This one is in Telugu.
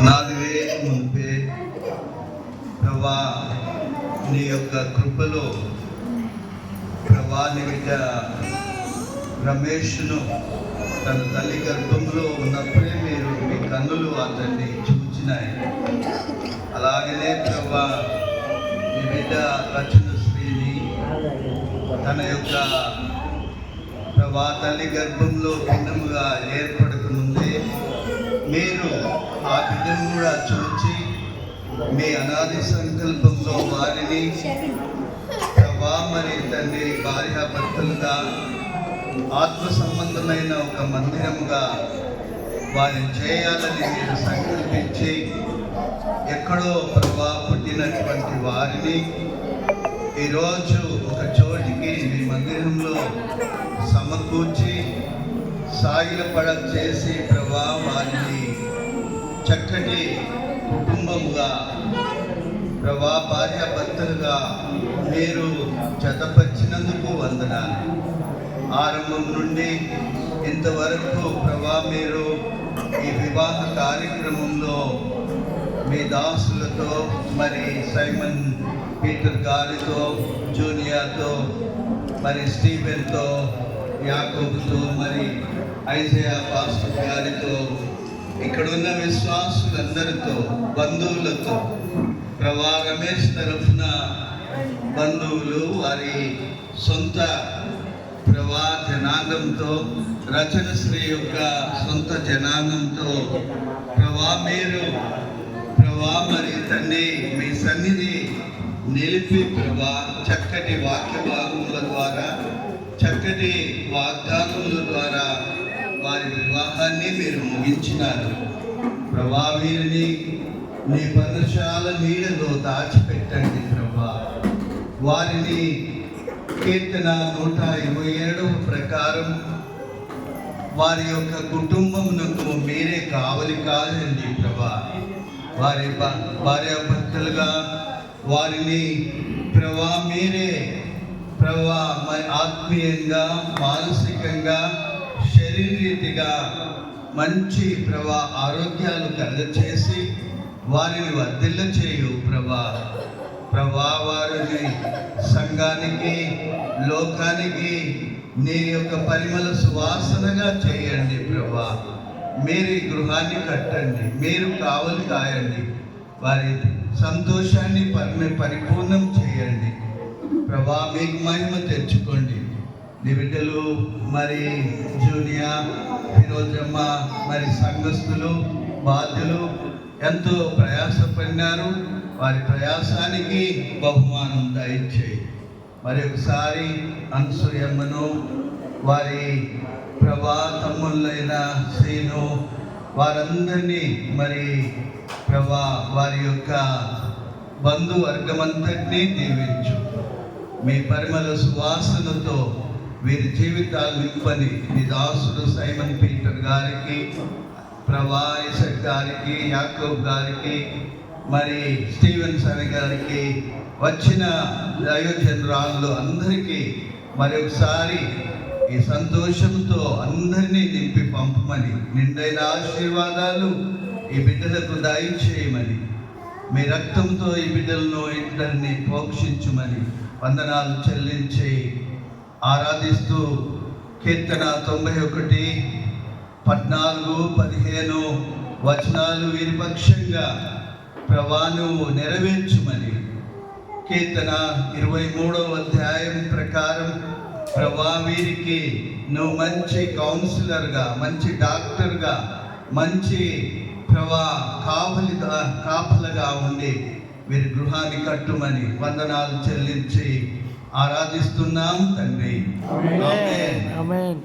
పునాది వేయక మునిపే ప్రభా నీ యొక్క కృపలో ప్రభా నీ బిడ్డ రమేష్ను తన తల్లి గర్భంలో ఉన్నప్పుడే మీరు మీ కన్నులు అతన్ని చూచినాయి. అలాగనే ప్రభా మీ బిడ్డ రచన శ్రీని తన యొక్క ప్రభా తల్లి గర్భంలో భిన్నముగా ఏర్పడకముందే మీరు ఆ బిడ్డను కూడా చూచి మీ అనాది సంకల్పంలో వారిని ప్రభా మరి తండ్రి భార్యాభర్తలుగా ఆత్మ సంబంధమైన ఒక మందిరముగా వారిని చేయాలని మీరు సంకల్పించి ఎక్కడో ప్రభా పుట్టినటువంటి వారిని ఈరోజు ఒక చోటికి మీ మందిరంలో సమకూర్చి సాగిలపడ చేసి ప్రభా వారిని చక్కటి కుటుంబముగా ప్రభా భార్యాభర్తలుగా మీరు జతపరిచినందుకు వందనాలు. ఆరంభం నుండి ఇంతవరకు ప్రభా మీరు ఈ వివాహ కార్యక్రమంలో మీ దాసులతో మరి సైమన్ పీటర్ గారితో జూనియాతో మరి స్టీఫెన్తో యాకోబుతో మరి ఐజయా పాస్టర్ గారితో ఇక్కడున్న విశ్వాసులందరితో బంధువులతో ప్రభా రమేష్ తరఫున బంధువులు వారి సొంత ప్రభా జనాంగంతో రచన శ్రీ యొక్క సొంత జనాంగంతో ప్రభా మీరు ప్రభా మరి తండ్రి మీ సన్నిధి నిలిపి ప్రభా చక్కటి వాక్య భాగముల ద్వారా చక్కటి వాగ్దానముల ద్వారా వారి వివాహాన్ని మీరు ముగించినారు. ప్రభా వీరిని నీ పర్ణశాల నీడలో దాచిపెట్టండి ప్రభా. వారిని కీర్తన 127 ప్రకారం వారి యొక్క కుటుంబమునకు మీరే కావలి కాదండి ప్రభా. వారి భార్యాభర్తలుగా వారిని ప్రభా మీరే ప్రభా ఆత్మీయంగా మానసికంగా శరీరీతిగా మంచి ప్రభా ఆరోగ్యాలు కలగచేసి వారిని వర్ధిల్ల చేయు ప్రభా. ప్రభా వారిని సంఘానికి లోకానికి నీ యొక్క పరిమళ సువాసనగా చేయండి ప్రభా. మీరు ఈ గృహాన్ని కట్టండి, మీరు కావలి కాయండి, వారి సంతోషాన్ని పరిపూర్ణం చేయండి ప్రభా. మీకు మహిమ తెచ్చుకోండి. నీ బిడ్డలు మరి జూనియా ఫిరోజమ్మ మరి సంఘస్థులు బాధ్యులు ఎంతో ప్రయాసపడినారు. వారి ప్రయాసానికి బహుమానం దయచేయి. మరి ఒకసారి అనసూయమ్మను వారి ప్రభా తమ్ముళ్ళైన శ్రీను వారందరినీ మరి ప్రభా వారి యొక్క బంధువర్గమంతటినీ దీవించు. మీ పరిమళ సువాసనతో వీరి జీవితాలు నింపని మీ దాసుడు సైమన్ పీటర్ గారికి ప్రభా ఇసక్ గారికి యాకోబ్ గారికి మరి స్టీవెన్సన్ గారికి వచ్చిన దైవజనురాళ్ళు అందరికీ మరి ఒకసారి ఈ సంతోషంతో అందరినీ నింపి పంపమని నిండైన ఆశీర్వాదాలు ఈ బిడ్డలకు దయచేయమని మీ రక్తంతో ఈ బిడ్డలను ఇద్దరిని పోషించుమని వందనాలు చెల్లించి ఆరాధిస్తూ కీర్తన 91 14 15 వచనాలు వీరి పక్షంగా ప్రభాను నెరవేర్చుమని కీర్తన 23వ అధ్యాయం ప్రకారం ప్రభా వీరికి నువ్వు మంచి కౌన్సిలర్గా మంచి డాక్టర్గా మంచి ప్రభా కాపలగా ఉండి వీరి గృహాన్ని కట్టుమని వందనాలు చెల్లించి ఆరాధిస్తున్నాం తండ్రి. ఆమేన్.